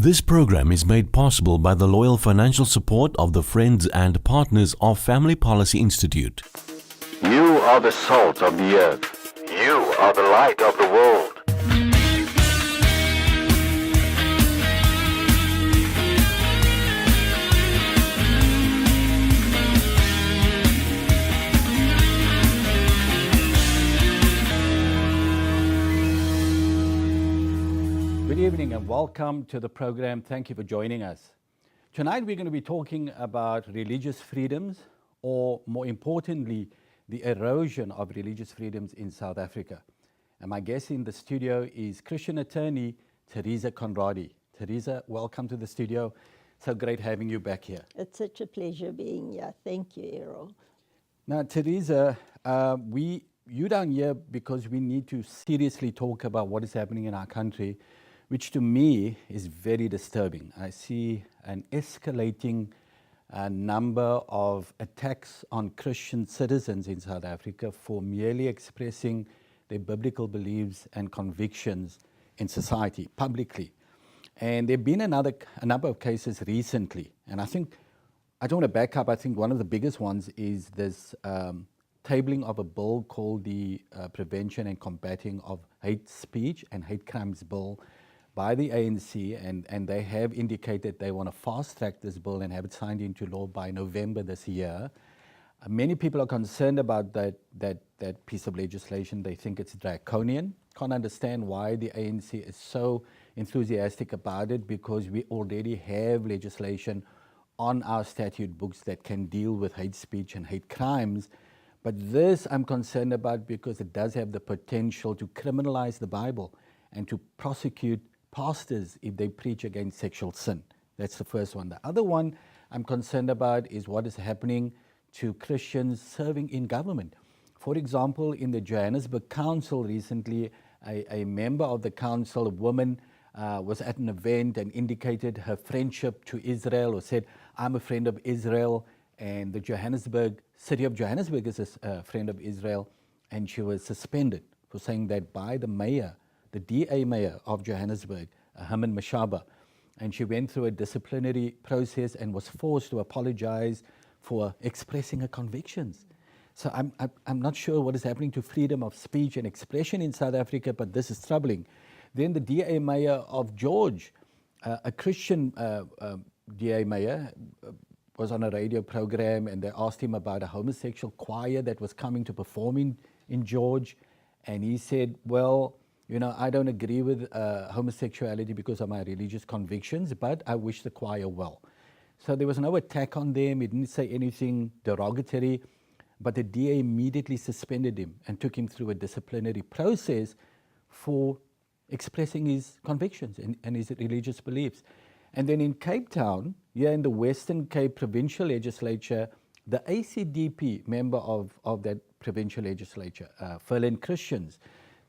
This program is made possible by the loyal financial support of the friends and partners of Family Policy Institute. You are the salt of the earth. You are the light of the world. Good evening and welcome to the program. Thank you for joining us. Tonight we're going to be talking about religious freedoms, or more importantly, the erosion of religious freedoms in South Africa. And my guest in the studio is Christian attorney Teresa Conradie. Teresa, welcome to the studio. So great having you back here. It's such a pleasure being here. Thank you, Errol. Now, Teresa, you down here because we need to seriously talk about what is happening in our country, which to me is very disturbing. I see an escalating number of attacks on Christian citizens in South Africa for merely expressing their biblical beliefs and convictions in society, publicly. And there have been a number of cases recently, and I don't want to back up, I think one of the biggest ones is this tabling of a bill called the Prevention and Combating of Hate Speech and Hate Crimes Bill by the ANC, and they have indicated they want to fast-track this bill and have it signed into law by November this year. Many people are concerned about that piece of legislation. They think it's draconian. Can't understand why the ANC is so enthusiastic about it, because we already have legislation on our statute books that can deal with hate speech and hate crimes. But this I'm concerned about because it does have the potential to criminalize the Bible and to prosecute pastors if they preach against sexual sin. That's the first one. The other one I'm concerned about is what is happening to Christians serving in government. For example, in the Johannesburg Council recently, a member of the council, a woman, was at an event and indicated her friendship to Israel, or said, I'm a friend of Israel, and the city of Johannesburg is a friend of Israel, and she was suspended for saying that by the mayor, the DA mayor of Johannesburg, Herman Mashaba, and she went through a disciplinary process and was forced to apologize for expressing her convictions. So I'm not sure what is happening to freedom of speech and expression in South Africa, but this is troubling. Then the DA mayor of George, a Christian DA mayor, was on a radio program, and they asked him about a homosexual choir that was coming to perform in George, and he said, well, you know, I don't agree with homosexuality because of my religious convictions, but I wish the choir well. So there was no attack on them. He didn't say anything derogatory, but the DA immediately suspended him and took him through a disciplinary process for expressing his convictions and his religious beliefs. And then in Cape Town, here in the Western Cape Provincial Legislature, the ACDP member of that provincial legislature, Ferlin Christians,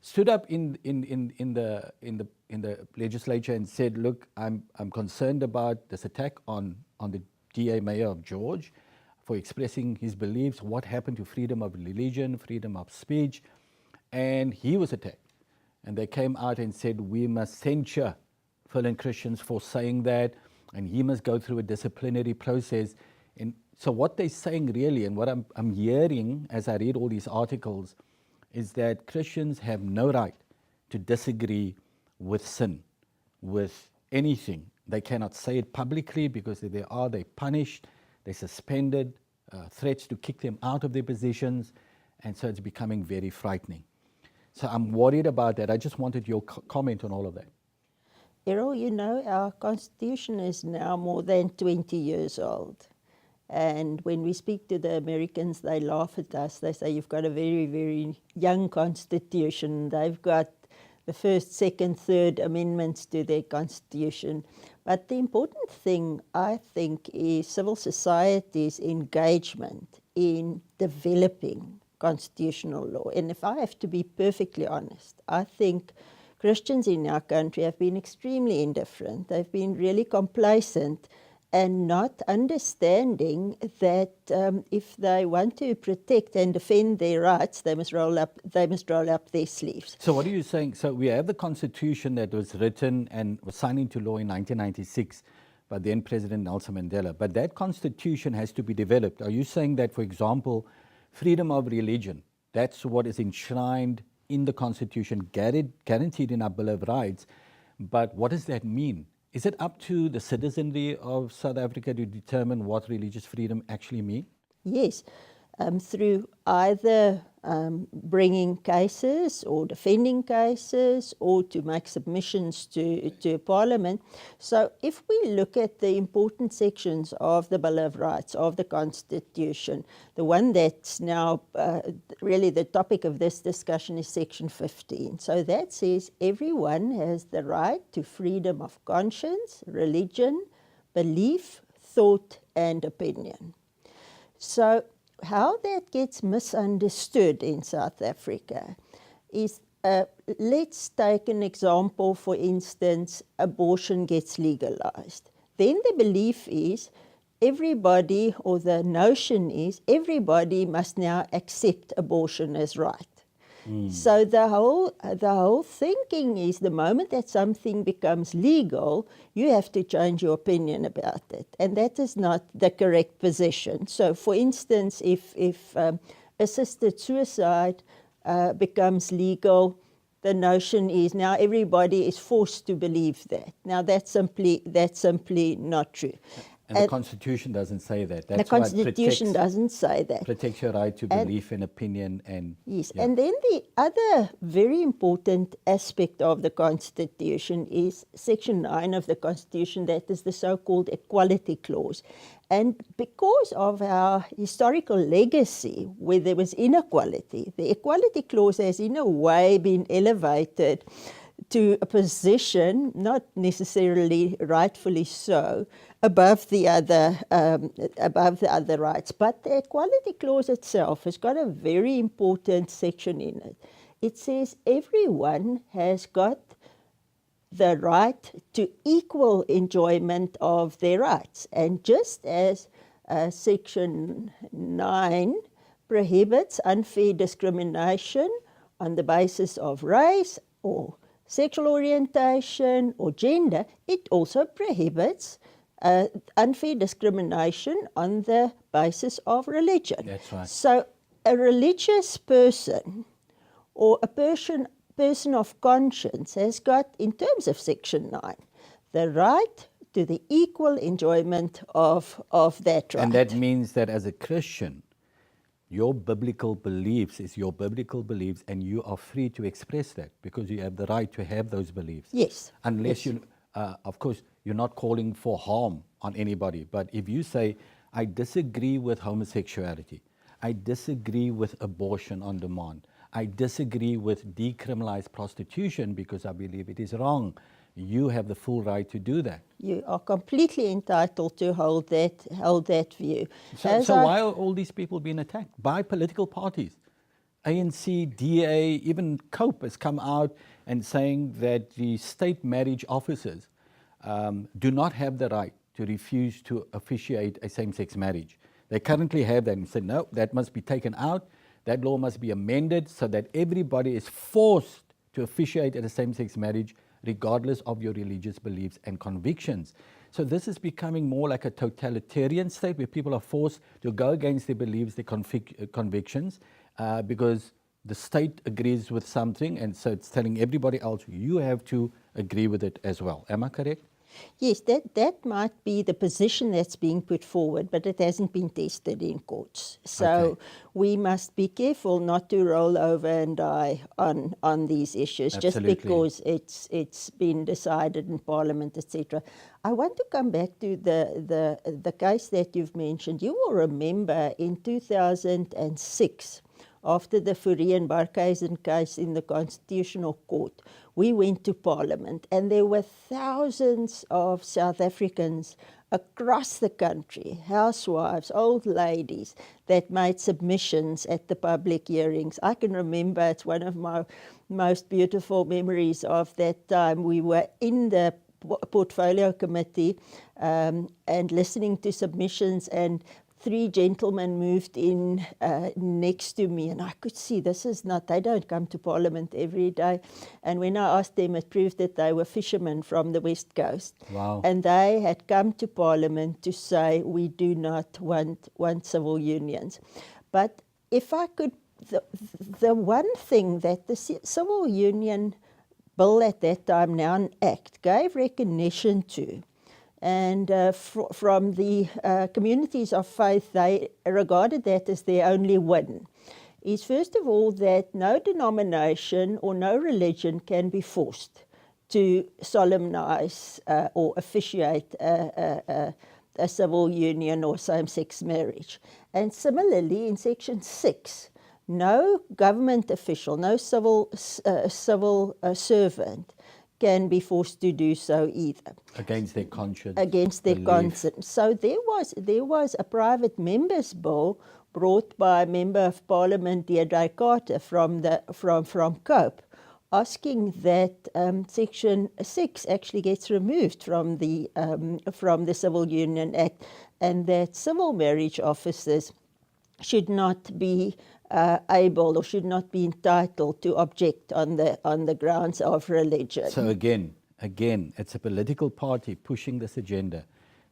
stood up in the legislature and said, look, I'm concerned about this attack on the DA mayor of George for expressing his beliefs, what happened to freedom of religion, freedom of speech, and he was attacked. And they came out and said, we must censure Ferlin Christians for saying that, and he must go through a disciplinary process. And so what they're saying really, and what I'm hearing as I read all these articles, is that Christians have no right to disagree with sin, with anything. They cannot say it publicly because if they are, they're punished, they're suspended, threats to kick them out of their positions, and so it's becoming very frightening. So I'm worried about that. I just wanted your comment on all of that. Errol, you know, our Constitution is now more than 20 years old. And when we speak to the Americans, they laugh at us. They say, you've got a very, very young Constitution. They've got the first, second, third amendments to their Constitution. But the important thing, I think, is civil society's engagement in developing constitutional law. And if I have to be perfectly honest, I think Christians in our country have been extremely indifferent. They've been really complacent, and not understanding that if they want to protect and defend their rights, they must roll up their sleeves. So what are you saying? So we have the Constitution that was written and was signed into law in 1996 by then President Nelson Mandela. But that Constitution has to be developed. Are you saying that, for example, freedom of religion, that's what is enshrined in the Constitution, guaranteed in our Bill of Rights, but what does that mean? Is it up to the citizenry of South Africa to determine what religious freedom actually means? Yes, through either bringing cases or defending cases or to make submissions to Parliament. So if we look at the important sections of the Bill of Rights, of the Constitution, the one that's now really the topic of this discussion is Section 15. So that says everyone has the right to freedom of conscience, religion, belief, thought and opinion. So how that gets misunderstood in South Africa is, let's take an example, for instance, abortion gets legalized. Then the belief is everybody, or the notion is everybody must now accept abortion as right. So the whole thinking is the moment that something becomes legal, you have to change your opinion about it, and that is not the correct position. So, for instance, if assisted suicide becomes legal, the notion is now everybody is forced to believe that. Now that's simply not true. And the Constitution doesn't say that. That's the Constitution doesn't say that. Protects your right to belief and opinion. And yes, and then the other very important aspect of the Constitution is Section 9 of the Constitution, that is the so-called Equality Clause. And because of our historical legacy where there was inequality, the Equality Clause has in a way been elevated to a position, not necessarily rightfully so, above the other rights. But the Equality Clause itself has got a very important section in it. It says everyone has got the right to equal enjoyment of their rights. And just as Section 9 prohibits unfair discrimination on the basis of race or sexual orientation or gender, it also prohibits unfair discrimination on the basis of religion. That's right. So a religious person or a person of conscience has got, in terms of Section 9, the right to the equal enjoyment of that right. And that means that as a Christian, your biblical beliefs is your biblical beliefs, and you are free to express that because you have the right to have those beliefs. Yes. Unless yes. you, of course, you're not calling for harm on anybody. But if you say, I disagree with homosexuality, I disagree with abortion on demand, I disagree with decriminalized prostitution because I believe it is wrong, you have the full right to do that. You are completely entitled to hold that view. So why are all these people being attacked? By political parties. ANC, DA, even COPE has come out and saying that the state marriage officers do not have the right to refuse to officiate a same-sex marriage. They currently have that and said, no, that must be taken out. That law must be amended so that everybody is forced to officiate at a same-sex marriage regardless of your religious beliefs and convictions. So this is becoming more like a totalitarian state where people are forced to go against their beliefs, their convictions, because the state agrees with something, and so it's telling everybody else, you have to agree with it as well. Am I correct? Yes, that might be the position that's being put forward, but it hasn't been tested in courts. So we must be careful not to roll over and die on these issues. Absolutely. Just because it's been decided in Parliament, etc. I want to come back to the case that you've mentioned. You will remember in 2006, after the Fourie and Barkhuizen case in the Constitutional Court, we went to Parliament, and there were thousands of South Africans across the country, housewives, old ladies, that made submissions at the public hearings. I can remember, it's one of my most beautiful memories of that time. We were in the portfolio committee and listening to submissions, and 3 gentlemen moved in next to me, and I could see this is not, they don't come to Parliament every day. And when I asked them, it proved that they were fishermen from the West Coast. Wow. And they had come to Parliament to say, we do not want civil unions. But if I could, the one thing that the Civil Union Bill at that time, now an Act, gave recognition to, and from the communities of faith, they regarded that as their only win, is first of all that no denomination or no religion can be forced to solemnize or officiate a civil union or same-sex marriage. And similarly, in Section 6, no government official, no civil servant can be forced to do so either. Against their conscience. Against their belief. conscience. So there was a private member's bill brought by a member of Parliament, Deirdre Carter, from Cope, asking that Section 6 actually gets removed from the Civil Union Act, and that civil marriage officers should not be able or should not be entitled to object on the grounds of religion. So again, it's a political party pushing this agenda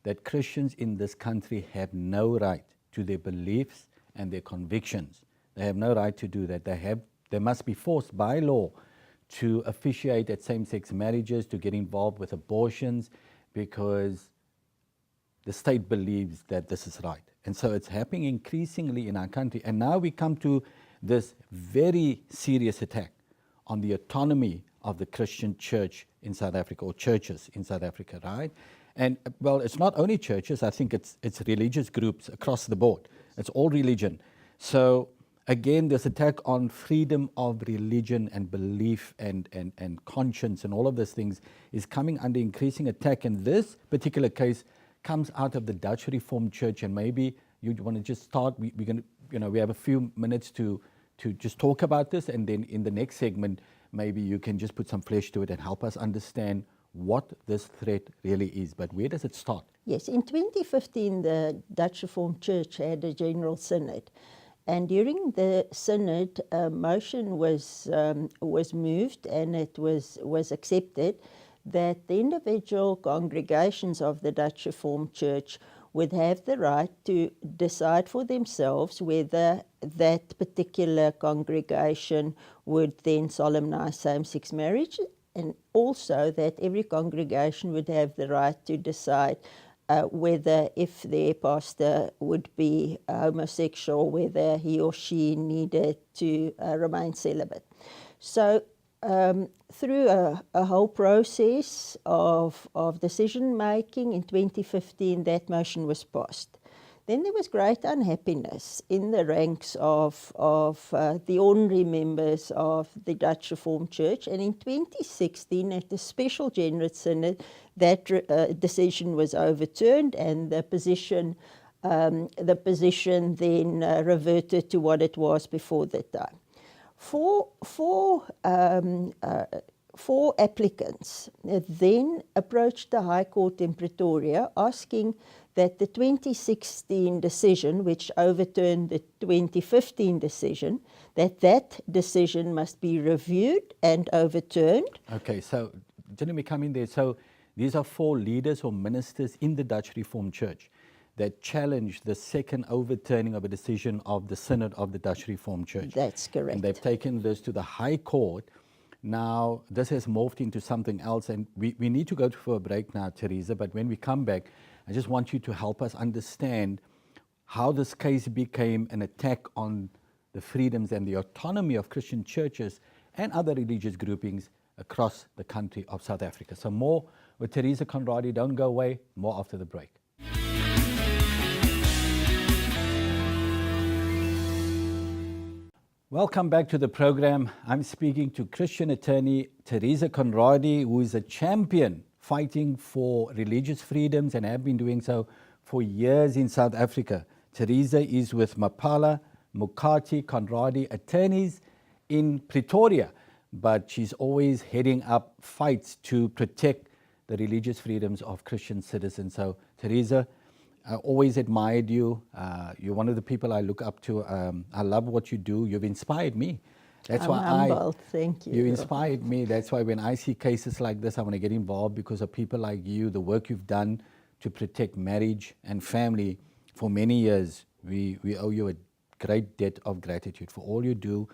that Christians in this country have no right to their beliefs and their convictions. They have no right to do that. They must be forced by law to officiate at same-sex marriages, to get involved with abortions, because the state believes that this is right. And so it's happening increasingly in our country. And now we come to this very serious attack on the autonomy of the Christian church in South Africa, or churches in South Africa, right? And well, it's not only churches, I think it's religious groups across the board. It's all religion. So again, this attack on freedom of religion and belief and conscience and all of those things is coming under increasing attack. And this particular case comes out of the Dutch Reformed Church, and maybe you want to just start. We're going to, we have a few minutes to just talk about this, and then in the next segment, maybe you can just put some flesh to it and help us understand what this threat really is. But where does it start? Yes, in 2015, the Dutch Reformed Church had a general synod, and during the synod, a motion was moved, and it was accepted, that the individual congregations of the Dutch Reformed Church would have the right to decide for themselves whether that particular congregation would then solemnize same-sex marriage, and also that every congregation would have the right to decide whether, if their pastor would be homosexual, whether he or she needed to remain celibate. So through a whole process of decision-making in 2015, that motion was passed. Then there was great unhappiness in the ranks of the ordinary members of the Dutch Reformed Church, and in 2016, at the special General Synod, that decision was overturned, and the position then reverted to what it was before that time. Four applicants then approached the High Court in Pretoria, asking that the 2016 decision, which overturned the 2015 decision, that decision must be reviewed and overturned. Okay, so didn't we come in there? So these are 4 leaders or ministers in the Dutch Reformed Church that challenged the second overturning of a decision of the Synod of the Dutch Reformed Church. That's correct. And they've taken this to the High Court. Now, this has morphed into something else, and we need to go for a break now, Teresa, but when we come back, I just want you to help us understand how this case became an attack on the freedoms and the autonomy of Christian churches and other religious groupings across the country of South Africa. So more with Teresa Conradie. Don't go away. More after the break. Welcome back to the program. I'm speaking to Christian attorney Teresa Conradie, who is a champion fighting for religious freedoms and have been doing so for years in South Africa. Teresa is with Mapala, Mukati, Conradie attorneys in Pretoria, but she's always heading up fights to protect the religious freedoms of Christian citizens. So, Teresa, I always admired you. You're one of the people I look up to. I love what you do. You've inspired me. That's I'm humbled. Thank you. You inspired me. That's why when I see cases like this, I want to get involved because of people like you, the work you've done to protect marriage and family for many years. We owe you a great debt of gratitude for all you do,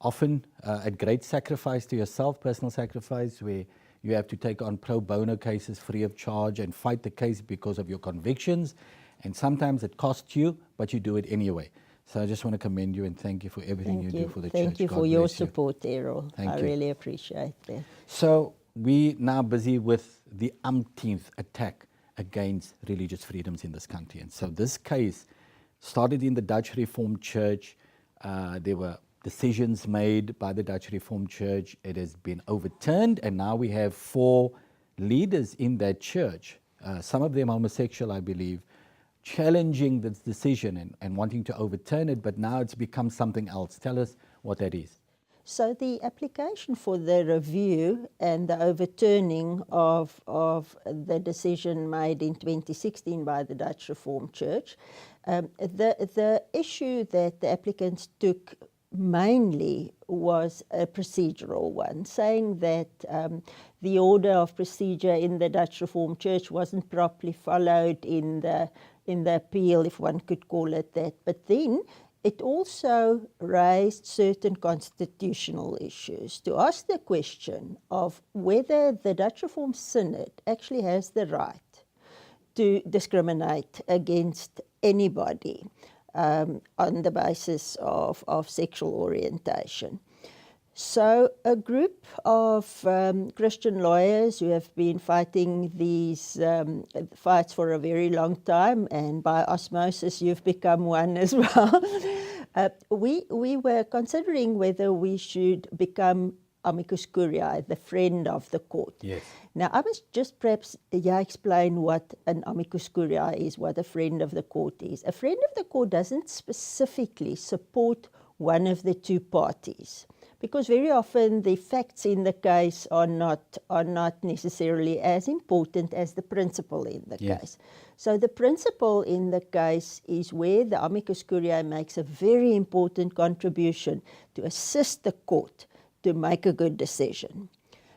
often at great sacrifice to yourself, personal sacrifice, where you have to take on pro bono cases free of charge and fight the case because of your convictions. And sometimes it costs you, but you do it anyway. So I just want to commend you and thank you for everything you do for the church. Thank you God for your bless you. support, Errol. Thank I you. really appreciate that. So we're now busy with the umpteenth attack against religious freedoms in this country. And so this case started in the Dutch Reformed Church. There were decisions made by the Dutch Reformed Church. It has been overturned, and now we have 4 leaders in that church, some of them homosexual, I believe, challenging this decision and wanting to overturn it, but now it's become something else. Tell us what that is. So the application for the review and the overturning of the decision made in 2016 by the Dutch Reformed Church, the issue that the applicants took mainly was a procedural one, saying that the order of procedure in the Dutch Reformed Church wasn't properly followed in the appeal, if one could call it that. But then it also raised certain constitutional issues to ask the question of whether the Dutch Reformed Synod actually has the right to discriminate against anybody on the basis of sexual orientation. So a group of Christian lawyers who have been fighting these fights for a very long time, and by osmosis you've become one as well, we were considering whether we should become amicus curiae, the friend of the court. Yes. Now, I must just perhaps explain what an amicus curiae is, what a friend of the court is. A friend of the court doesn't specifically support one of the two parties, because very often the facts in the case are not necessarily as important as the principle in the case. So the principle in the case is where the amicus curiae makes a very important contribution to assist the court to make a good decision.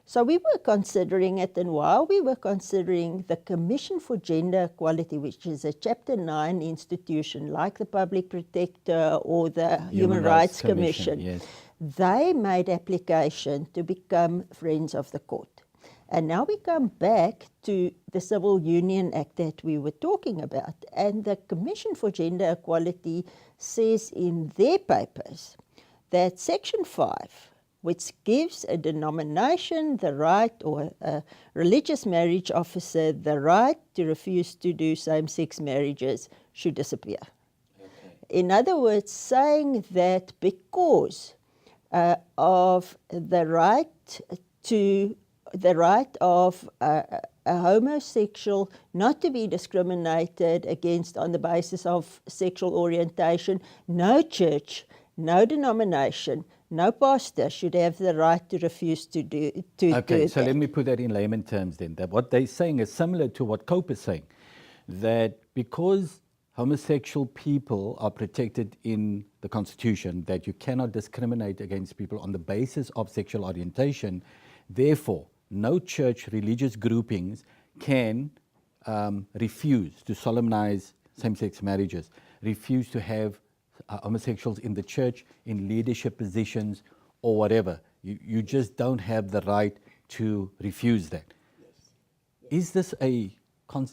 So we were considering it, and while we were considering the Commission for Gender Equality, which is a Chapter 9 institution like the Public Protector or the Human Rights Commission, yes. They made application to become friends of the court. And now we come back to the Civil Union Act that we were talking about, and the Commission for Gender Equality says in their papers that Section 5, which gives a denomination the right, or a religious marriage officer the right to refuse to do same-sex marriages, should disappear. Okay. In other words, saying that because of the right of a homosexual not to be discriminated against on the basis of sexual orientation, no church, no denomination, no pastor should have the right to refuse to do Okay, so that. let me put that in layman terms then. That what they're saying is similar to what Cope is saying, that because homosexual people are protected in the Constitution, that you cannot discriminate against people on the basis of sexual orientation, therefore no church religious groupings can refuse to solemnize same-sex marriages, refuse to have homosexuals in the church, in leadership positions, or whatever. You just don't have the right to refuse that. Yes. Is this a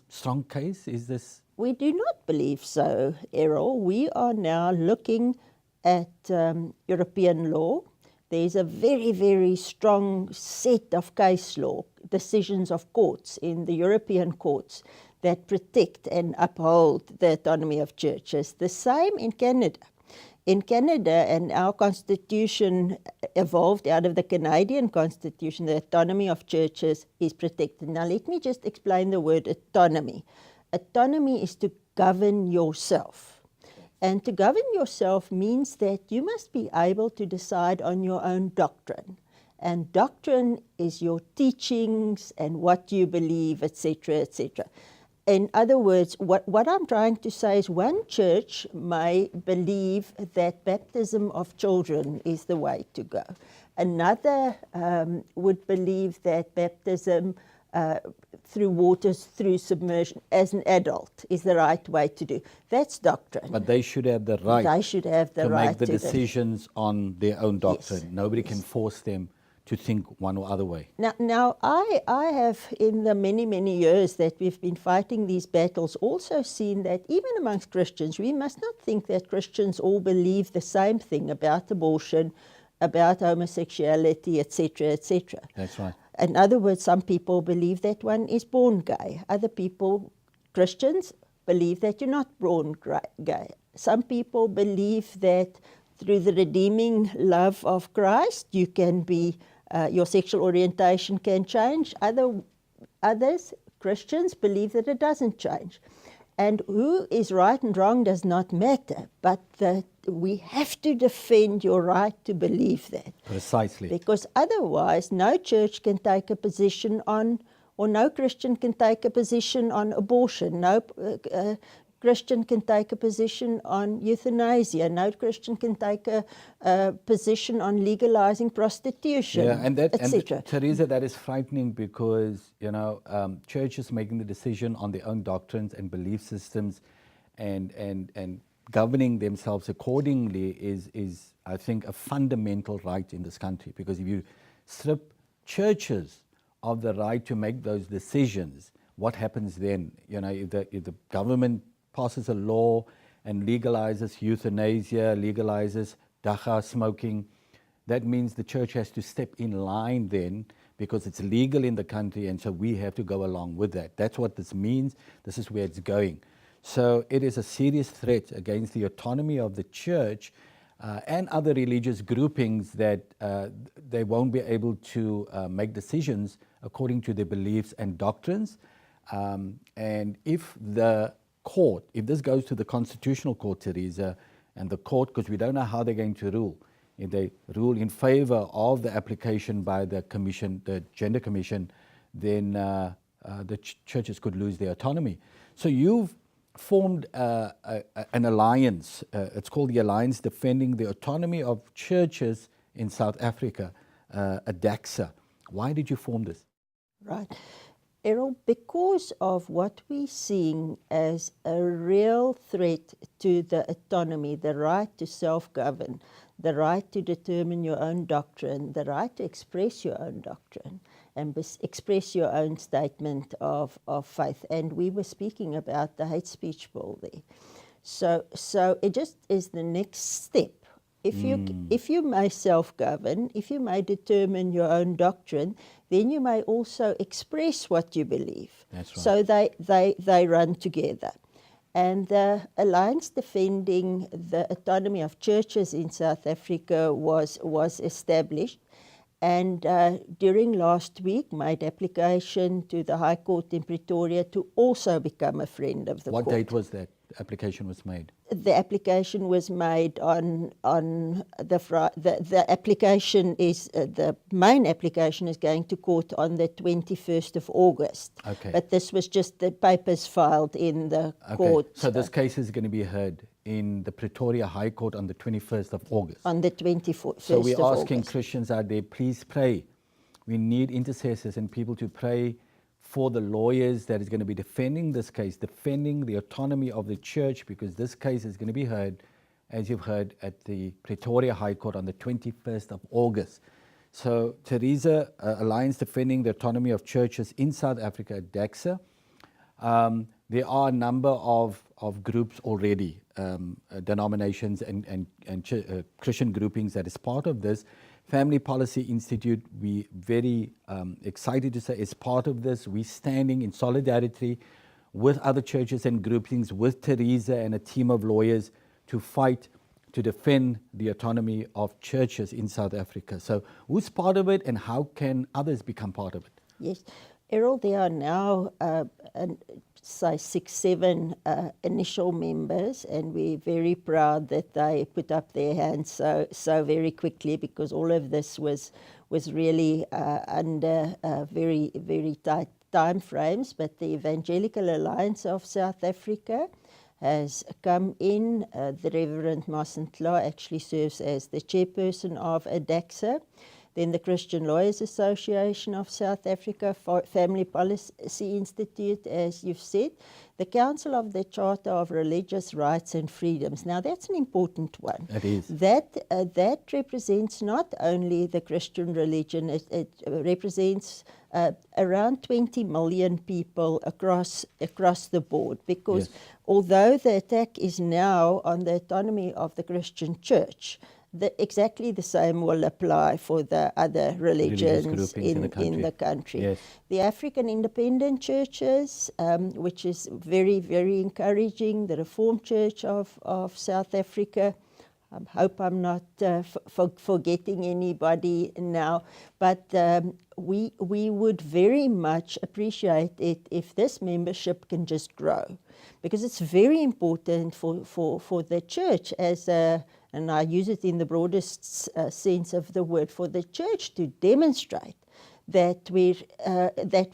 strong case? Is this? We do not believe so, Errol. We are now looking at European law. There's a very, very strong set of case law, decisions of courts in the European courts that protect and uphold the autonomy of churches. The same in Canada. In Canada, and our constitution evolved out of the Canadian constitution, the autonomy of churches is protected. Now let me just explain the word autonomy. Autonomy is to govern yourself. And to govern yourself means that you must be able to decide on your own doctrine. And doctrine is your teachings and what you believe, etc., etc. In other words, what I'm trying to say is one church may believe that baptism of children is the way to go. Another would believe that baptism through waters, through submersion, as an adult is the right way to do. That's doctrine. But they should have the right. They should have the to right make the to decisions on their own doctrine. Yes. Nobody can force them to think one or other way. Now I have, in the many years that we've been fighting these battles, also seen that even amongst Christians, we must not think that Christians all believe the same thing about abortion, about homosexuality, etc., etc. That's right. In other words, some people believe that one is born gay. Other people, Christians, believe that you're not born gay. Some people believe that through the redeeming love of Christ, you can be, your sexual orientation can change. Others, Christians, believe that it doesn't change. And who is right and wrong does not matter, but that we have to defend your right to believe that. Precisely. Because otherwise, no church can take a position on, or no Christian can take a position on abortion. No Christian can take a position on euthanasia. No Christian can take a position on legalizing prostitution, Yeah, and etc. Teresa, that is frightening because, churches making the decision on their own doctrines and belief systems and governing themselves accordingly is, I think, a fundamental right in this country. Because if you strip churches of the right to make those decisions, what happens then? If the government passes a law and legalizes euthanasia, legalizes dacha smoking, that means the church has to step in line then, because it's legal in the country, and so we have to go along with that. That's what this means. This is where it's going. So it is a serious threat against the autonomy of the church and other religious groupings that they won't be able to make decisions according to their beliefs and doctrines. And if the court, if this goes to the Constitutional Court, Teresa, and the court, because we don't know how they're going to rule, if they rule in favor of the application by the commission, the Gender Commission, then the churches could lose their autonomy. So you've formed an alliance. It's called the Alliance Defending the Autonomy of Churches in South Africa, ADAXA. Why did you form this? Right. Errol, because of what we're seeing as a real threat to the autonomy, the right to self-govern, the right to determine your own doctrine, the right to express your own doctrine, and express your own statement of faith. And we were speaking about the hate speech bill there. So it just is the next step. If you may self-govern, if you may determine your own doctrine, then you may also express what you believe. That's right. So they run together. And the Alliance Defending the Autonomy of Churches in South Africa was established, and during last week made application to the High Court in Pretoria to also become a friend of the court. What date was that application was made? The application was made on the application is the main application is going to court on the 21st of August. Okay. But this was just the papers filed in the court. So this case is going to be heard in the Pretoria High Court on the 21st of August. On the 21st So of we're asking August. Christians out there, please pray. We need intercessors and people to pray for the lawyers that is going to be defending this case, defending the autonomy of the church, because this case is going to be heard, as you've heard, at the Pretoria High Court on the 21st of August. So Teresa, Alliance Defending the Autonomy of Churches in South Africa, ADAXA, there are a number of groups already, denominations and Christian groupings that is part of this. Family Policy Institute, we very excited to say, is part of this. We're standing in solidarity with other churches and groupings, with Teresa and a team of lawyers to fight to defend the autonomy of churches in South Africa. So who's part of it and how can others become part of it? Yes. Errol, there are now, say, 6, 7 initial members, and we're very proud that they put up their hands so very quickly, because all of this was was really under very, very tight time frames, but the Evangelical Alliance of South Africa has come in. The Reverend Masentla actually serves as the chairperson of ADAXA. Then the Christian Lawyers Association of South Africa, Family Policy Institute, as you've said, the Council of the Charter of Religious Rights and Freedoms. Now that's an important one. It is. That represents not only the Christian religion, it represents around 20 million people across the board, because Yes. although the attack is now on the autonomy of the Christian church, exactly the same will apply for the other religions groupings in the country. Yes. The African independent churches, which is very, very encouraging, the Reformed Church of South Africa. I hope I'm not forgetting anybody now, but we would very much appreciate it if this membership can just grow, because it's very important for the church as a, and I use it in the broadest sense of the word, for the church to demonstrate that we're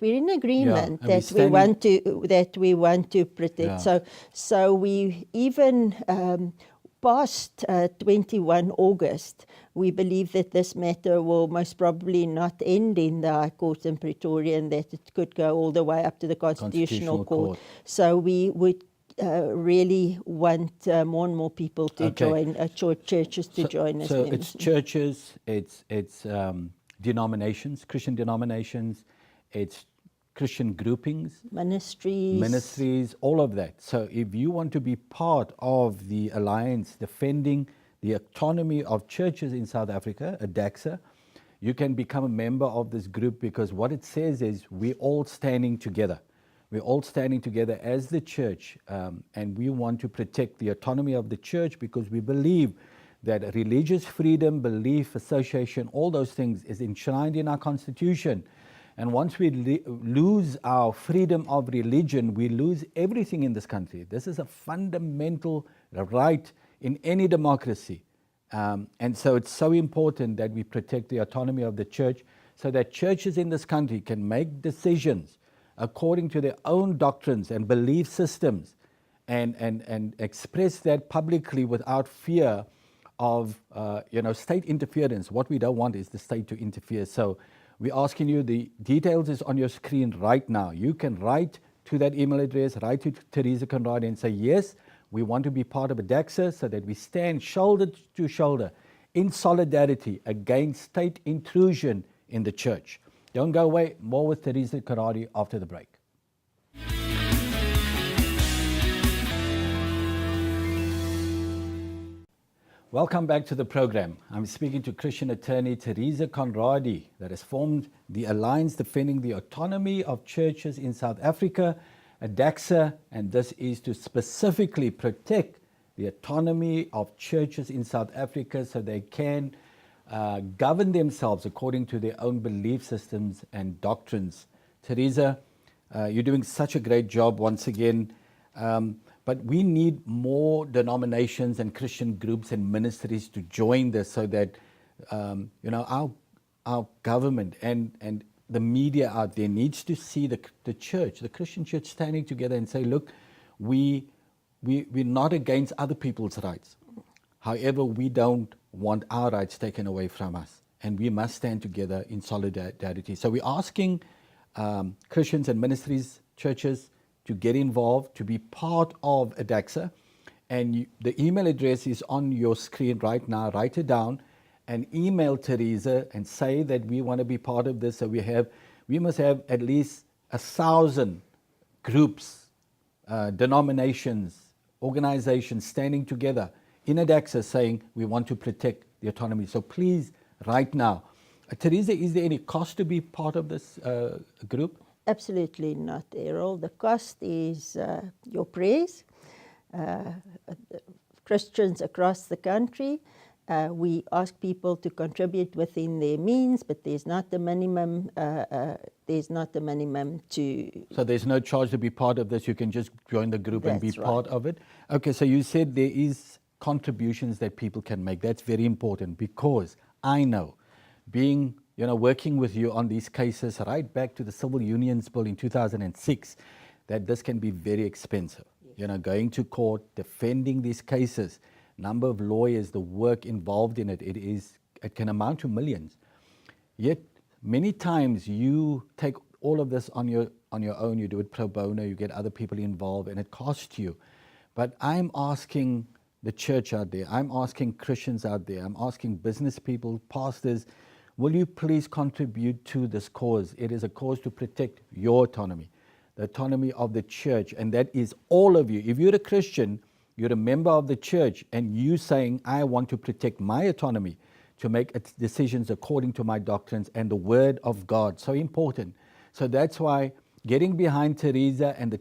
in agreement, and that we want to protect. Yeah. So we even past 21 August, we believe that this matter will most probably not end in the High Court in Pretoria, and that it could go all the way up to the Constitutional Court. So we would really want more and more people to join, churches to join us. So it's churches, it's denominations, Christian denominations, it's Christian groupings, ministries, all of that. So if you want to be part of the alliance defending the autonomy of churches in South Africa, ADAXA, you can become a member of this group, because what it says is we're all standing together. We're all standing together as the church, and we want to protect the autonomy of the church, because we believe that religious freedom, belief, association, all those things is enshrined in our constitution. And once we lose our freedom of religion, we lose everything in this country. This is a fundamental right in any democracy. And so it's so important that we protect the autonomy of the church, so that churches in this country can make decisions according to their own doctrines and belief systems, and express that publicly without fear of state interference. What we don't want is the state to interfere. So we're asking you, the details is on your screen right now. You can write to that email address, write to Teresa Conradie and say, yes, we want to be part of ADAXA, so that we stand shoulder to shoulder in solidarity against state intrusion in the church. Don't go away. More with Teresa Conradie after the break. Welcome back to the program. I'm speaking to Christian attorney Teresa Conradie, that has formed the Alliance Defending the Autonomy of Churches in South Africa, ADAXA, and this is to specifically protect the autonomy of churches in South Africa, so they can govern themselves according to their own belief systems and doctrines. Teresa, you're doing such a great job once again. But we need more denominations and Christian groups and ministries to join this, so that our government and the media out there needs to see the church, the Christian church, standing together and say, look, we're not against other people's rights. However, we don't want our rights taken away from us, and we must stand together in solidarity. So we're asking Christians and ministries, churches, to get involved, to be part of ADAXA. And the email address is on your screen right now. Write it down and email Teresa and say that we want to be part of this. So we must have at least 1,000 groups, denominations, organizations standing together in ADAXA saying we want to protect the autonomy. So please, right now. Teresa, is there any cost to be part of this group? Absolutely not, Errol. The cost is your prayers. Christians across the country, we ask people to contribute within their means, but there's not a minimum. So there's no charge to be part of this. You can just join the group and be part of it. Okay, so you said there is contributions that people can make. That's very important, because I know, being working with you on these cases right back to the Civil Unions Bill in 2006, that this can be very expensive. Going to court, defending these cases, number of lawyers, the work involved in it, it can amount to millions. Yet, many times you take all of this on your own, you do it pro bono, you get other people involved, and it costs you. But I'm asking the church out there, I'm asking Christians out there, I'm asking business people, pastors, will you please contribute to this cause? It is a cause to protect your autonomy, the autonomy of the church, and that is all of you. If you're a Christian, you're a member of the church, and you saying, I want to protect my autonomy to make decisions according to my doctrines and the word of God. So important. So that's why getting behind Teresa and the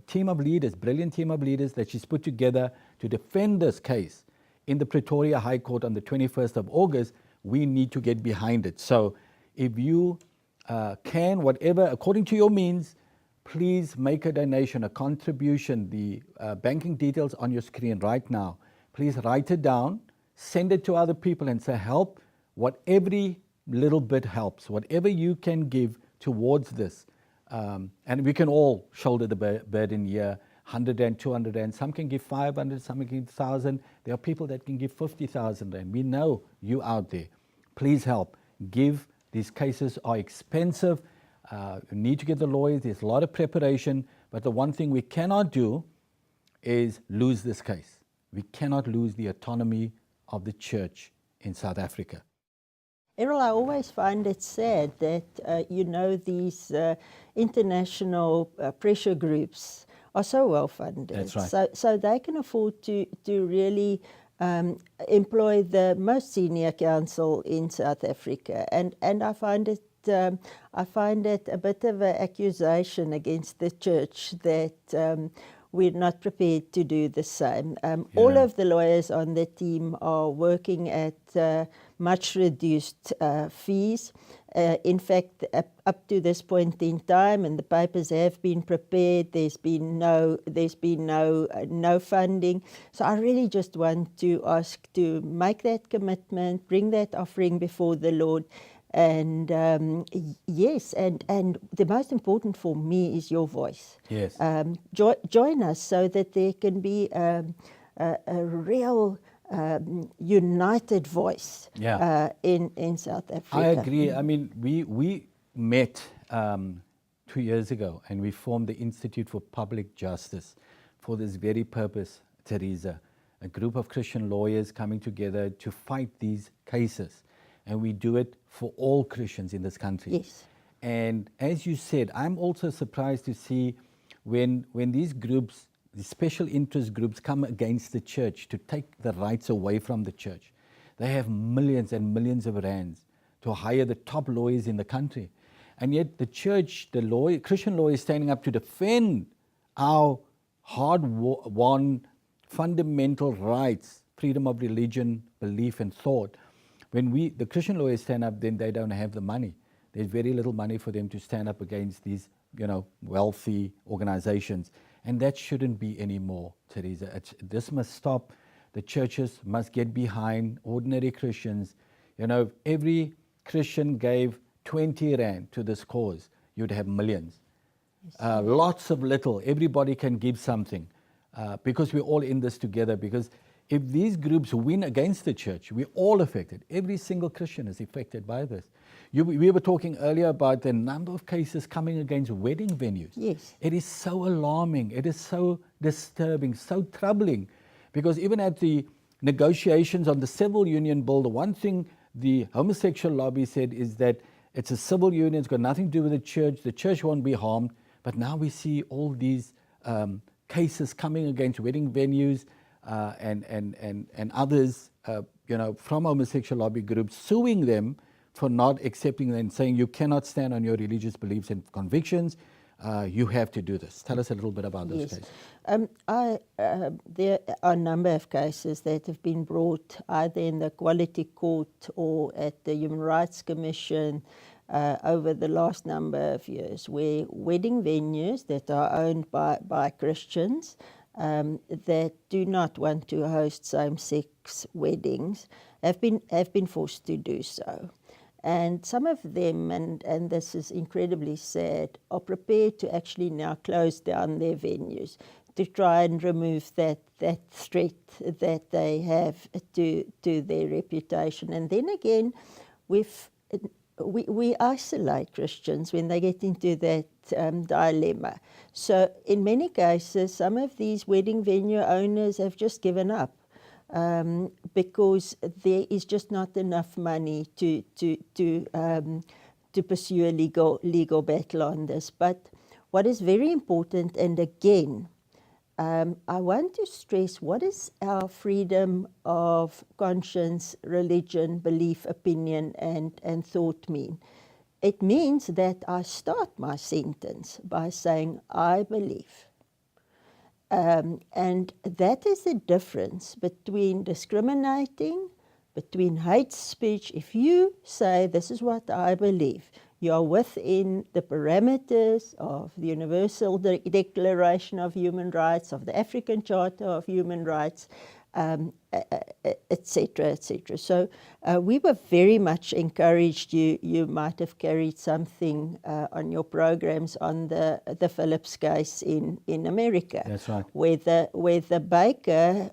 team of leaders, brilliant team of leaders that she's put together to defend this case in the Pretoria High Court on the 21st of August, we need to get behind it. So if you can, whatever, according to your means, please make a donation, a contribution. The banking details on your screen right now. Please write it down, send it to other people and say, help. Every little bit helps. Whatever you can give towards this. And we can all shoulder the burden here, 100 Rand, 200 Rand. Some can give 500, some can give 1,000. There are people that can give 50,000 Rand. We know you out there. Please help. Give. These cases are expensive. You need to get the lawyers. There's a lot of preparation. But the one thing we cannot do is lose this case. We cannot lose the autonomy of the church in South Africa. Errol, I always find it sad that, these international pressure groups are so well funded. That's right. So they can afford to really employ the most senior counsel in South Africa. And I find it a bit of an accusation against the church that we're not prepared to do the same. All of the lawyers on the team are working at much reduced fees. In fact, up to this point in time, and the papers have been prepared, there's been no funding. So I really just want to ask to make that commitment, bring that offering before the Lord. And yes, and the most important for me is your voice. Yes. Join us so that there can be a real united voice in South Africa. I agree. I mean, we met 2 years ago and we formed the Institute for Public Justice for this very purpose, Teresa. A group of Christian lawyers coming together to fight these cases. And we do it for all Christians in this country. Yes. And as you said, I'm also surprised to see when these groups, the special interest groups, come against the church to take the rights away from the church. They have millions and millions of rands to hire the top lawyers in the country. And yet the church, Christian lawyers standing up to defend our hard-won fundamental rights, freedom of religion, belief and thought. When the Christian lawyers stand up, then they don't have the money. There's very little money for them to stand up against these, wealthy organizations. And that shouldn't be anymore, Teresa. This must stop. The churches must get behind ordinary Christians. If every Christian gave 20 Rand to this cause, you'd have millions. Lots of little. Everybody can give something because we're all in this together. Because if these groups win against the church, we're all affected. Every single Christian is affected by this. We were talking earlier about the number of cases coming against wedding venues. Yes. It is so alarming. It is so disturbing, so troubling. Because even at the negotiations on the Civil Union Bill, the one thing the homosexual lobby said is that it's a civil union, it's got nothing to do with the church won't be harmed. But now we see all these cases coming against wedding venues, and others, from homosexual lobby groups, suing them for not accepting them and saying you cannot stand on your religious beliefs and convictions. You have to do this. Tell us a little bit about those cases. There are a number of cases that have been brought either in the Quality Court or at the Human Rights Commission over the last number of years, where wedding venues that are owned by Christians that do not want to host same-sex weddings have been forced to do so. And some of them, and this is incredibly sad, are prepared to actually now close down their venues to try and remove that threat that they have to their reputation. And then again, we isolate Christians when they get into that dilemma. So in many cases, some of these wedding venue owners have just given up because there is just not enough money to pursue a legal battle on this. But what is very important, and again, I want to stress, what is our freedom of conscience, religion, belief, opinion, and thought mean? It means that I start my sentence by saying, I believe. And that is the difference between discriminating, between hate speech. If you say, this is what I believe, you are within the parameters of the Universal Declaration of Human Rights, of the African Charter of Human Rights, etc., etc. So we were very much encouraged. You might have carried something on your programs on the Phillips case in America. That's right. Where the baker,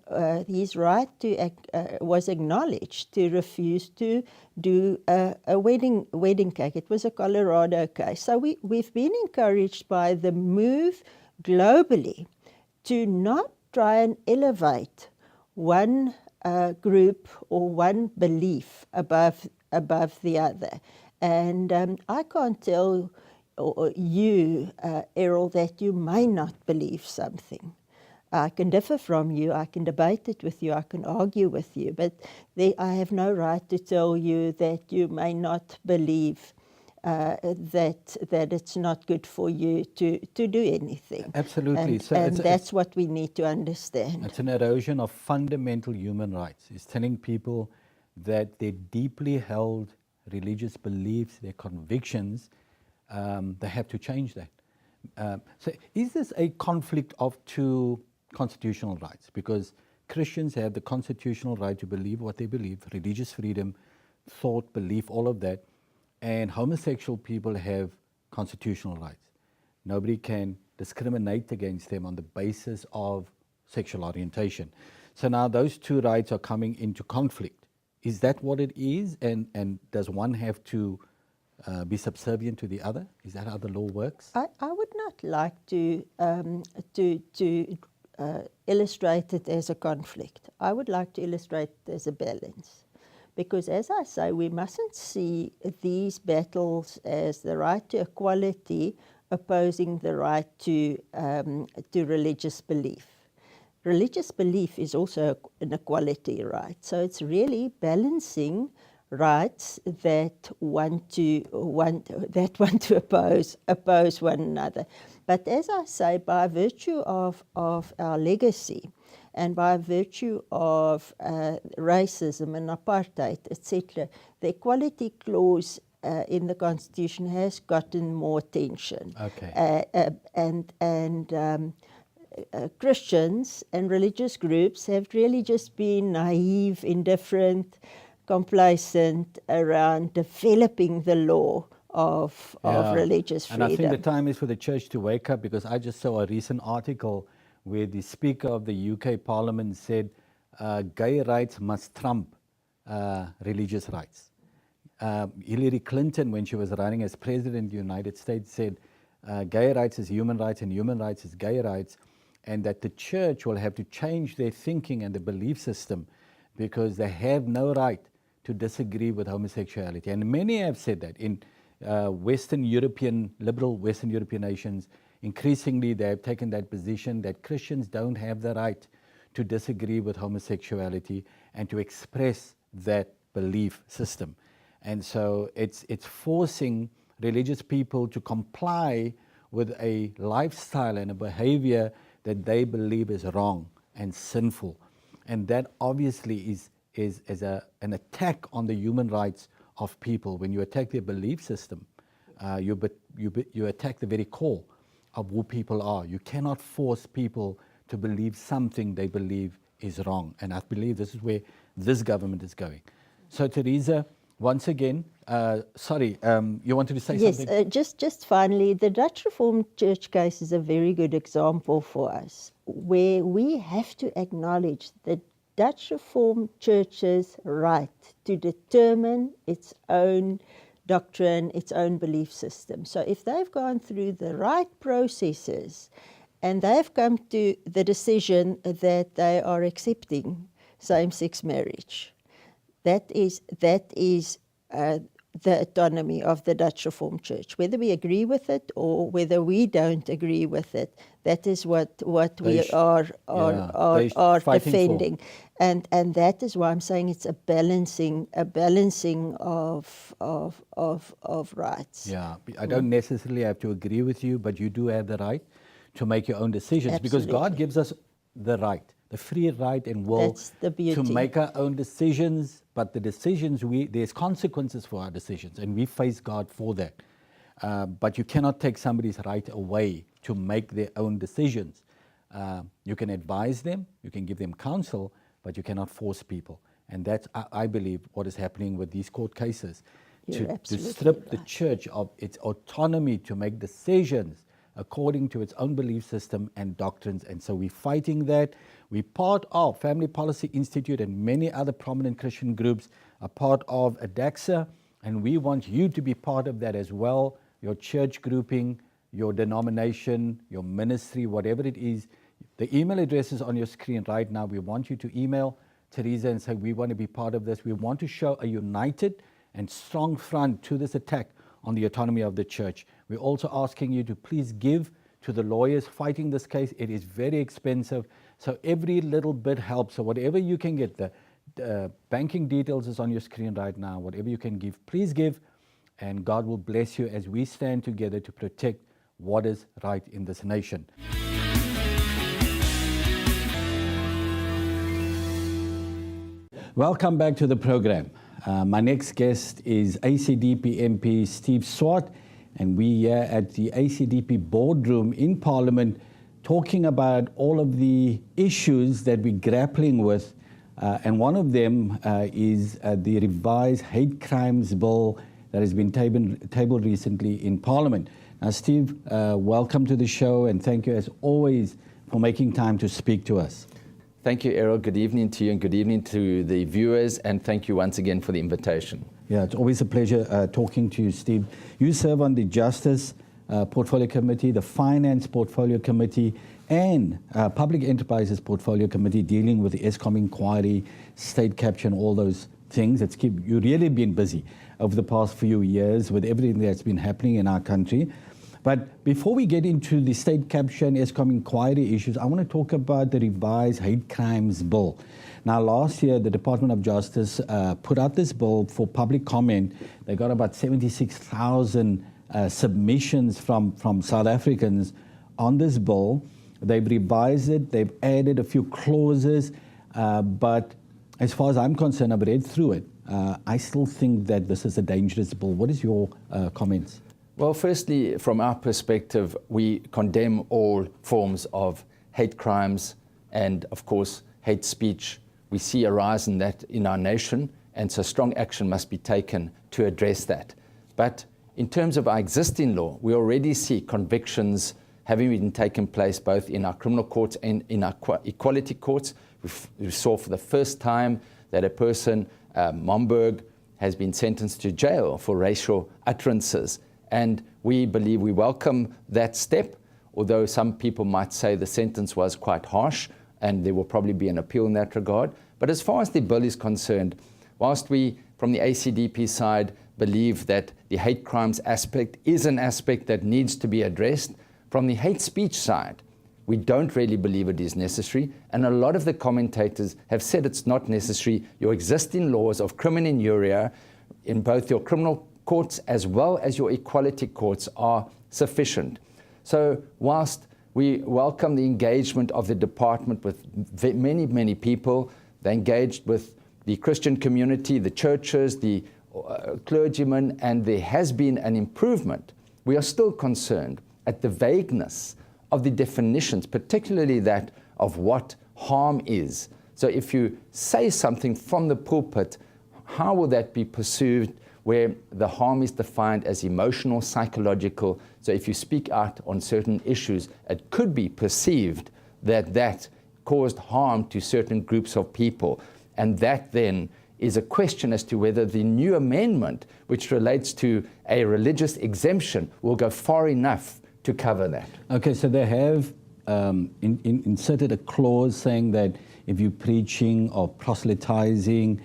his right to was acknowledged to refuse to do a wedding cake. It was a Colorado case. So we've been encouraged by the move globally to not try and elevate one group or one belief above the other. And I can't tell you, Errol, that you may not believe something. I can differ from you, I can debate it with you, I can argue with you, but I have no right to tell you that you may not believe that it's not good for you to do anything. Absolutely. And that's what we need to understand. It's an erosion of fundamental human rights. It's telling people that their deeply held religious beliefs, their convictions, they have to change that. So is this a conflict of two constitutional rights? Because Christians have the constitutional right to believe what they believe, religious freedom, thought, belief, all of that. And homosexual people have constitutional rights. Nobody can discriminate against them on the basis of sexual orientation. So now those two rights are coming into conflict. Is that what it is? And does one have to be subservient to the other? Is that how the law works? I would not like to illustrate it as a conflict. I would like to illustrate it as a balance. Because as I say, we mustn't see these battles as the right to equality opposing the right to religious belief. Religious belief is also an equality right. So it's really balancing rights that want to oppose one another. But as I say, by virtue of our legacy, and by virtue of racism and apartheid, etc., the equality clause in the Constitution has gotten more attention. Okay. And Christians and religious groups have really just been naive, indifferent, complacent around developing the law of religious freedom. And I think the time is for the church to wake up, because I just saw a recent article where the Speaker of the UK Parliament said gay rights must trump religious rights. Hillary Clinton, when she was running as President of the United States, said gay rights is human rights and human rights is gay rights, and that the church will have to change their thinking and their belief system because they have no right to disagree with homosexuality. And many have said that in Western European, liberal Western European nations. Increasingly, they have taken that position that Christians don't have the right to disagree with homosexuality and to express that belief system. And so it's forcing religious people to comply with a lifestyle and a behavior that they believe is wrong and sinful. And that obviously is an attack on the human rights of people. When you attack their belief system, you attack the very core of who people are. You cannot force people to believe something they believe is wrong. And I believe this is where this government is going. So, Teresa, once again, sorry, you wanted to say Yes, something? just finally, the Dutch Reformed Church case is a very good example for us, where we have to acknowledge the Dutch Reformed Church's right to determine its own doctrine, its own belief system. So if they've gone through the right processes and they've come to the decision that they are accepting same-sex marriage, that is the autonomy of the Dutch Reformed Church. Whether we agree with it or whether we don't agree with it, that is what we are fighting defending, and that is why I'm saying it's a balancing of rights. Yeah, I don't necessarily have to agree with you, but you do have the right to make your own decisions. Absolutely. Because God gives us the right, the free right and will That's the beauty. to make our own decisions. But the decisions, there's consequences for our decisions, and we face God for that. But you cannot take somebody's right away to make their own decisions. You can advise them, you can give them counsel, but you cannot force people. And that's, I believe, what is happening with these court cases. You're To absolutely strip the right. church of its autonomy to make decisions according to its own belief system and doctrines. And so we're fighting that. We're part of Family Policy Institute, and many other prominent Christian groups are part of ADAXA, and we want you to be part of that as well. Your church grouping, your denomination, your ministry, whatever it is. The email address is on your screen right now. We want you to email Teresa and say, we want to be part of this. We want to show a united and strong front to this attack on the autonomy of the church. We're also asking you to please give to the lawyers fighting this case. It is very expensive, so every little bit helps. So whatever you can get, the banking details is on your screen right now. Whatever you can give, please give, and God will bless you as we stand together to protect what is right in this nation. Welcome back to the program. My next guest is ACDP MP Steve Swart, and we are at the ACDP boardroom in Parliament talking about all of the issues that we're grappling with, and one of them is the revised hate crimes bill that has been tabled recently in Parliament. Now, Steve, welcome to the show, and thank you as always for making time to speak to us. Thank you, Errol. Good evening to you and good evening to the viewers, and thank you once again for the invitation. Yeah, it's always a pleasure talking to you, Steve. You serve on the Justice Portfolio Committee, the Finance Portfolio Committee, and Public Enterprises Portfolio Committee, dealing with the ESCOM inquiry, state capture, and all those things. You've really been busy over the past few years with everything that's been happening in our country. But before we get into the state capture and ESCOM inquiry issues, I want to talk about the revised hate crimes bill. Now, last year, the Department of Justice put out this bill for public comment. They got about 76,000 submissions from South Africans on this bill. They've revised it. They've added a few clauses. But as far as I'm concerned, I've read through it. I still think that this is a dangerous bill. What is your comments? Well, firstly, from our perspective, we condemn all forms of hate crimes and, of course, hate speech. We see a rise in that in our nation, and so strong action must be taken to address that. But in terms of our existing law, we already see convictions having been taken place both in our criminal courts and in our equality courts. We saw for the first time that a person, Momberg, has been sentenced to jail for racial utterances. And we believe we welcome that step, although some people might say the sentence was quite harsh, and there will probably be an appeal in that regard. But as far as the bill is concerned, whilst we, from the ACDP side, believe that the hate crimes aspect is an aspect that needs to be addressed, from the hate speech side, we don't really believe it is necessary. And a lot of the commentators have said it's not necessary. Your existing laws of criminal injuria in both your criminal courts as well as your equality courts are sufficient. So whilst we welcome the engagement of the department with many, many people, they engaged with the Christian community, the churches, the clergymen, and there has been an improvement, we are still concerned at the vagueness of the definitions, particularly that of what harm is. So if you say something from the pulpit, how will that be pursued where the harm is defined as emotional, psychological? So if you speak out on certain issues, it could be perceived that that caused harm to certain groups of people. And that then is a question as to whether the new amendment, which relates to a religious exemption, will go far enough to cover that. Okay, so they have inserted a clause saying that if you're preaching or proselytizing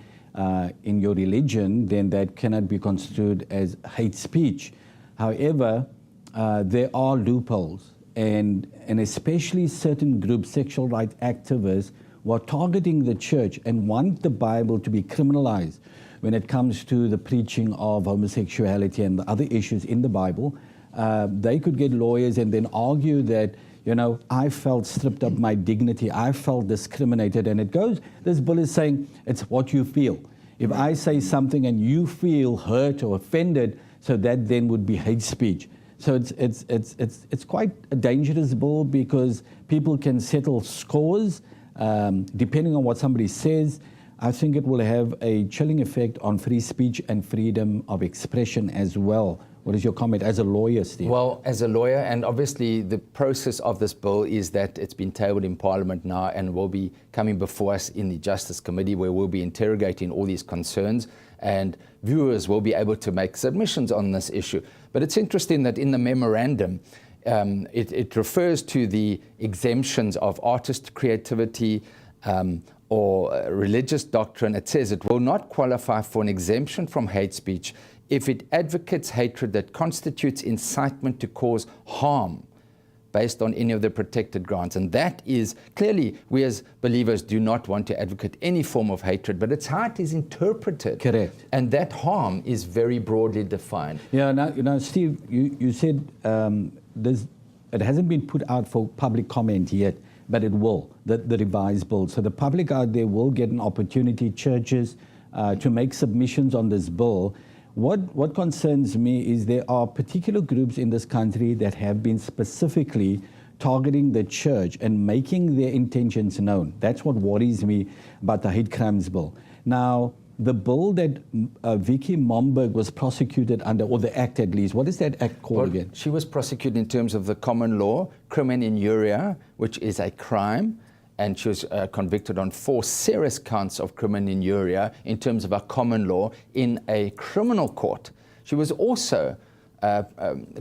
in your religion, then that cannot be construed as hate speech. However, there are loopholes, and especially certain groups, sexual rights activists, who are targeting the church and want the Bible to be criminalized when it comes to the preaching of homosexuality and the other issues in the Bible. They could get lawyers and then argue that, you know, I felt stripped of my dignity, I felt discriminated, and it goes, this bill is saying it's what you feel. If I say something and you feel hurt or offended, so that then would be hate speech. So it's quite a dangerous bill because people can settle scores depending on what somebody says. I think it will have a chilling effect on free speech and freedom of expression as well. What is your comment as a lawyer, Steve? Well, as a lawyer, and obviously the process of this bill is that it's been tabled in Parliament now and will be coming before us in the Justice Committee, where we'll be interrogating all these concerns, and viewers will be able to make submissions on this issue. But it's interesting that in the memorandum, it refers to the exemptions of artist creativity or religious doctrine. It says it will not qualify for an exemption from hate speech if it advocates hatred that constitutes incitement to cause harm based on any of the protected grounds. And that is, clearly, we as believers do not want to advocate any form of hatred, but it's how it is interpreted. Correct. And that harm is very broadly defined. Yeah, now Steve, you said it hasn't been put out for public comment yet, but it will, the revised bill. So the public out there will get an opportunity, churches, to make submissions on this bill. What concerns me is there are particular groups in this country that have been specifically targeting the church and making their intentions known. That's what worries me about the hate crimes bill. Now, the bill that Vicky Momberg was prosecuted under, or the act at least, what is that act called again? She was prosecuted in terms of the common law, crimen injuria, which is a crime, and she was convicted on 4 serious counts of crimen injuria in terms of our common law in a criminal court. She was also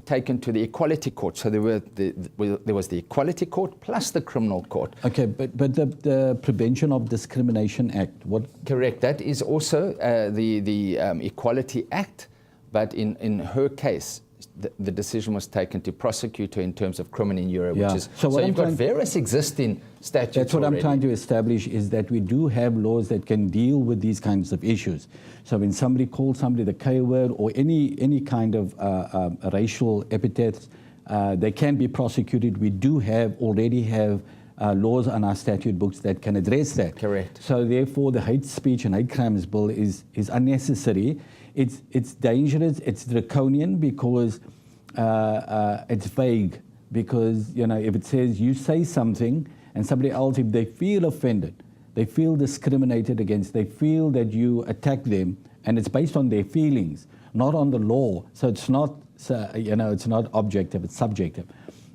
taken to the Equality Court. So there was the Equality Court plus the Criminal Court. Okay, but the Prevention of Discrimination Act, what? Correct. That is also the Equality Act, but in her case, the decision was taken to prosecute her in terms of crimen injuria, which is, so you've got various existing statutes. That's what already. I'm trying to establish, is that we do have laws that can deal with these kinds of issues. So when somebody calls somebody the K word or any kind of racial epithets, they can be prosecuted. We do already have laws on our statute books that can address that. Correct. So therefore, the hate speech and hate crimes bill is unnecessary. It's dangerous. It's draconian because it's vague. Because, you know, if it says you say something and somebody else, if they feel offended, they feel discriminated against, they feel that you attack them, and it's based on their feelings, not on the law. So it's not, it's not objective, it's subjective.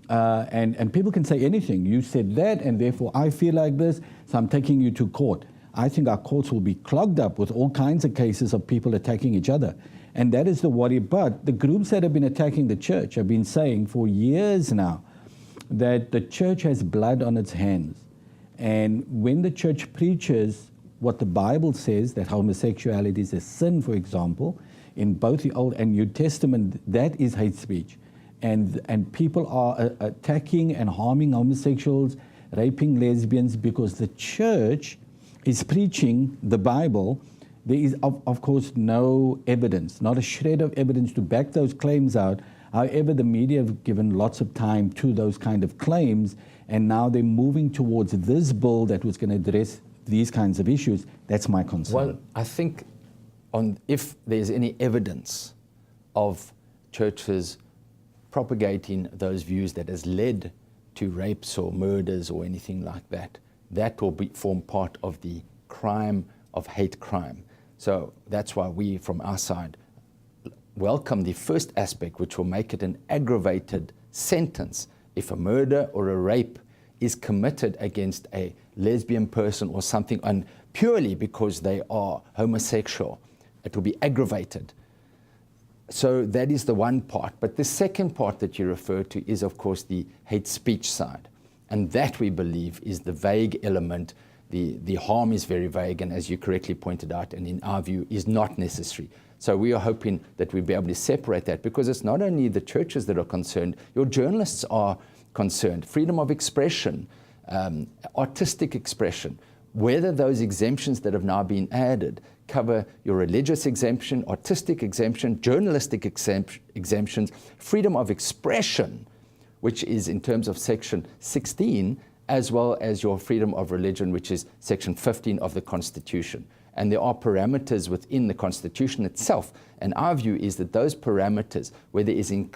And people can say anything. You said that, and therefore I feel like this, so I'm taking you to court. I think our courts will be clogged up with all kinds of cases of people attacking each other. And that is the worry. But the groups that have been attacking the church have been saying for years now that the church has blood on its hands. And when the church preaches what the Bible says, that homosexuality is a sin, for example, in both the Old and New Testament, that is hate speech. And people are attacking and harming homosexuals, raping lesbians, because the church is preaching the Bible. There is, of course, no evidence, not a shred of evidence to back those claims out. However, the media have given lots of time to those kind of claims, and now they're moving towards this bill that was going to address these kinds of issues. That's my concern. Well, I think if there's any evidence of churches propagating those views that has led to rapes or murders or anything like that, that will form part of the crime of hate crime. So that's why we, from our side, welcome the first aspect, which will make it an aggravated sentence if a murder or a rape is committed against a lesbian person or something, and purely because they are homosexual. It will be aggravated. So that is the one part. But the second part that you refer to is, of course, the hate speech side. And that, we believe, is the vague element. The harm is very vague, and as you correctly pointed out, and in our view, is not necessary. So we are hoping that we'll be able to separate that, because it's not only the churches that are concerned, your journalists are concerned. Freedom of expression, artistic expression, whether those exemptions that have now been added cover your religious exemption, artistic exemption, journalistic exemptions, freedom of expression, which is in terms of Section 16, as well as your freedom of religion, which is Section 15 of the Constitution. And there are parameters within the Constitution itself. And our view is that those parameters, where there is a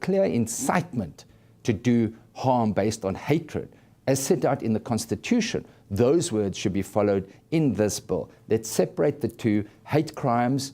clear incitement to do harm based on hatred, as set out in the Constitution, those words should be followed in this bill. Let's separate the two. Hate crimes,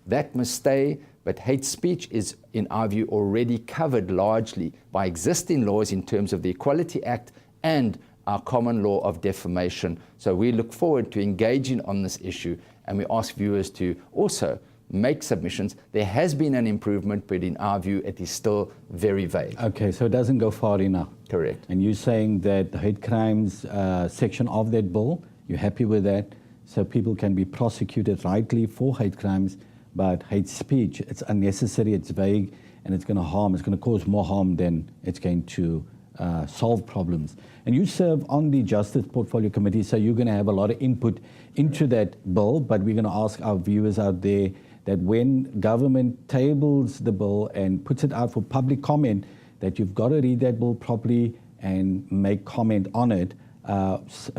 that must stay, but hate speech is, in our view, already covered largely by existing laws in terms of the Equality Act and our common law of defamation. So we look forward to engaging on this issue, and we ask viewers to also make submissions. There has been an improvement, but in our view, it is still very vague. Okay, so it doesn't go far enough. Correct. And you're saying that the hate crimes section of that bill, you're happy with that, so people can be prosecuted rightly for hate crimes, but hate speech, it's unnecessary, it's vague, and it's going to harm, it's going to cause more harm than it's going to solve problems. And you serve on the Justice Portfolio Committee, so you're going to have a lot of input into that bill, but we're going to ask our viewers out there that when government tables the bill and puts it out for public comment, that you've got to read that bill properly and make comment on it.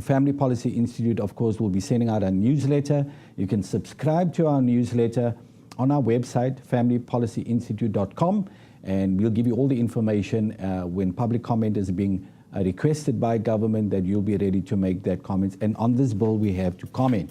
Family Policy Institute, of course, will be sending out a newsletter. You can subscribe to our newsletter on our website, familypolicyinstitute.com, and we'll give you all the information when public comment is being requested by government, that you'll be ready to make that comment. And on this bill, we have to comment.